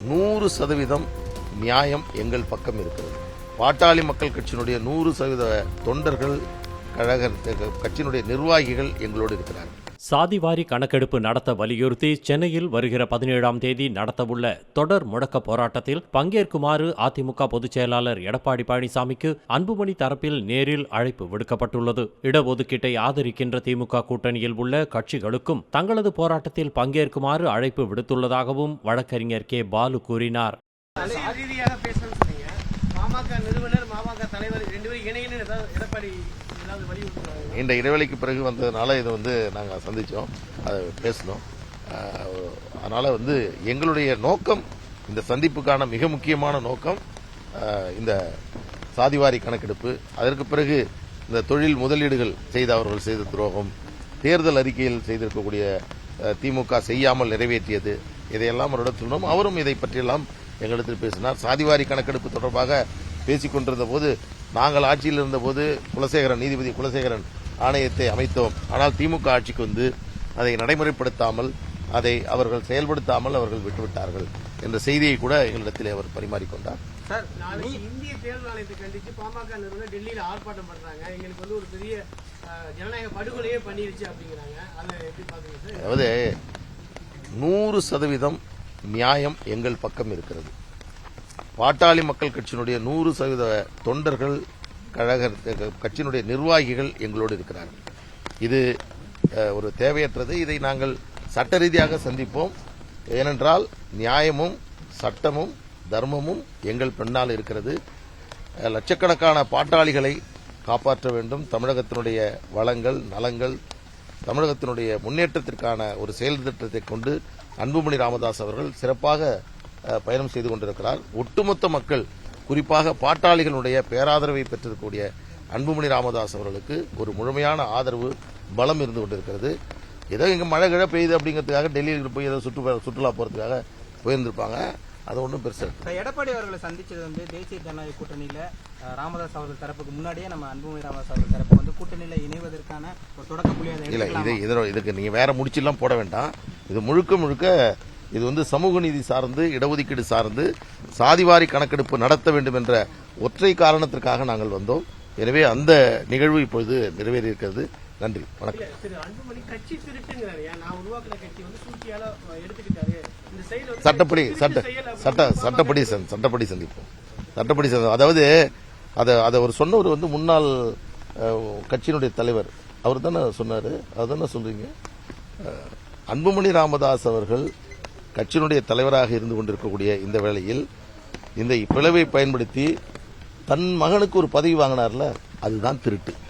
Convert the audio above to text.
100% நியாயம் எங்கள் பக்கம் இருக்கிறது. பாட்டாளி மக்கள் கட்சியினுடைய 100% தொண்டர்கள், கட்சியினுடைய நிர்வாகிகள் எங்களோடு இருக்கிறார்கள். சாதிவாரி கணக்கெடுப்பு நடத்த வலியுறுத்தி சென்னையில் வருகிற 17ஆம் தேதி நடத்தவுள்ள தொடர் முழக்க போராட்டத்தில் பங்கேற்குமாறு அதிமுக பொதுச் செயலாளர் எடப்பாடி பழனிசாமிக்கு அன்புமணி தரப்பில் நேரில் அழைப்பு விடுக்கப்பட்டுள்ளது. இடஒதுக்கீட்டை ஆதரிக்கின்ற திமுக கூட்டணியில் உள்ள கட்சிகளுக்கும் தங்களது போராட்டத்தில் பங்கேற்குமாறு அழைப்பு விடுத்துள்ளதாகவும் வழக்கறிஞர் கே. பாலு கூறினார். இந்த இடைவெளிக்கு பிறகு வந்ததுனால இதை நாங்கள் சந்தித்தோம், அதை பேசணும். அதனால் எங்களுடைய நோக்கம், இந்த சந்திப்புக்கான மிக முக்கியமான நோக்கம் இந்த சாதிவாரி கணக்கெடுப்பு, அதற்கு பிறகு இந்த தொழில் முதலீடுகள் செய்த அவர்கள் செய்த துரோகம், தேர்தல் அறிக்கையில் செய்திருக்கக்கூடிய திமுக செய்யாமல் நிறைவேற்றியது, இதையெல்லாம் அவரிடம் சொன்னோம். அவரும் இதை பற்றியெல்லாம் எங்களிடத்தில் பேசினார். சாதிவாரி கணக்கெடுப்பு தொடர்பாக பேசிக் கொண்டிருந்த போது, நாங்கள் ஆட்சியில் இருந்தபோது நீதிபதி குலசேகரன் ஆணையத்தை அமைத்தோம். ஆனால் திமுக ஆட்சிக்கு அதை நடைமுறைப்படுத்தாமல், அதை அவர்கள் செயல்படுத்தாமல் அவர்கள் விட்டுவிட்டார்கள் என்ற செய்தியை கூட எங்களிடத்தில் அவர் பரிமாறிக்கொண்டார். இந்திய தேர்தல் ஆணையத்தை கண்டித்து பாமக நிறுவனம் டெல்லியில் ஆர்ப்பாட்டம் பண்றாங்க. எங்களுக்கு ஒரு பெரிய ஜனநாயக படுகொலையே பண்ணிருச்சு அப்படிங்கிறாங்க. அதை எப்படி பாக்குறீங்க? அதாவது 100% நியாயம் எங்கள் பக்கம் இருக்கிறது. பாட்டாளி மக்கள் கட்சியினுடைய 100% தொண்டர்கள், கட்சியினுடைய நிர்வாகிகள் எங்களோடு இருக்கிறார்கள். இது ஒரு தேவையற்றது. இதை நாங்கள் சட்ட ரீதியாக சந்திப்போம். ஏனென்றால் நியாயமும் சட்டமும் தர்மமும் எங்கள் பின்னால் இருக்கிறது. லட்சக்கணக்கான பாட்டாளிகளை காப்பாற்ற வேண்டும். தமிழகத்தினுடைய வளங்கள், நலங்கள், தமிழகத்தினுடைய முன்னேற்றத்திற்கான ஒரு செயல் திட்டத்தை கொண்டு அன்புமணி ராமதாஸ் அவர்கள் சிறப்பாக பயணம் செய்து கொண்டிருக்கிறார். ஒட்டுமொத்த மக்கள், குறிப்பாக பாட்டாளிகளுடைய பேராதரவை பெற்றிருக்கக்கூடிய அன்புமணி ராமதாஸ் அவர்களுக்கு ஒரு முழுமையான ஆதரவு, பலம் இருந்து கொண்டிருக்கிறது. ஏதோ இங்க மழை கிழ பெய்யுது அப்படிங்கிறதுக்காக டெல்லியில் போய் ஏதோ சுற்றுலா போறதுக்காக போயிருந்திருப்பாங்க. அது ஒன்றும் பெருசு. எடப்பாடி அவர்களை சந்திச்சது தேசிய ஜனநாயக கூட்டணியில ராமதாஸ் அவர்கள் தரப்புக்கு முன்னாடியே நம்ம அன்புமணி ராமதாஸ் அவர்கள் தரப்பு கூட்டணியில இணைவதற்கான ஒரு தொடக்க புள்ளியாக இல்ல. இதுக்கு நீங்க வேற முடிச்செல்லாம் போட வேண்டாம். இது முழுக்க இது சமூக நீதி சார்ந்து, இடஒதுக்கீடு சார்ந்து, சாதிவாரி கணக்கெடுப்பு நடத்த வேண்டும் என்ற ஒற்றை காரணத்திற்காக நாங்கள் வந்தோம். எனவே அந்த நிகழ்வு இப்பொழுது நிறைவேறி இருக்கிறது. நன்றி, வணக்கம். சட்டப்படி சந்திப்போம். அதாவது அதை ஒரு சொன்னவர் முன்னாள் கட்சியினுடைய தலைவர், அவர் தானே சொன்னாரு. அதுதானே சொல்றீங்க. அன்புமணி ராமதாஸ் அவர்கள் கட்சியினுடைய தலைவராக இருந்து கொண்டிருக்கக்கூடிய இந்த வேளையில் இந்த பிளவை பயன்படுத்தி தன் மகனுக்கு ஒரு பதவி வாங்கினார்ல, அதுதான் திருட்டு.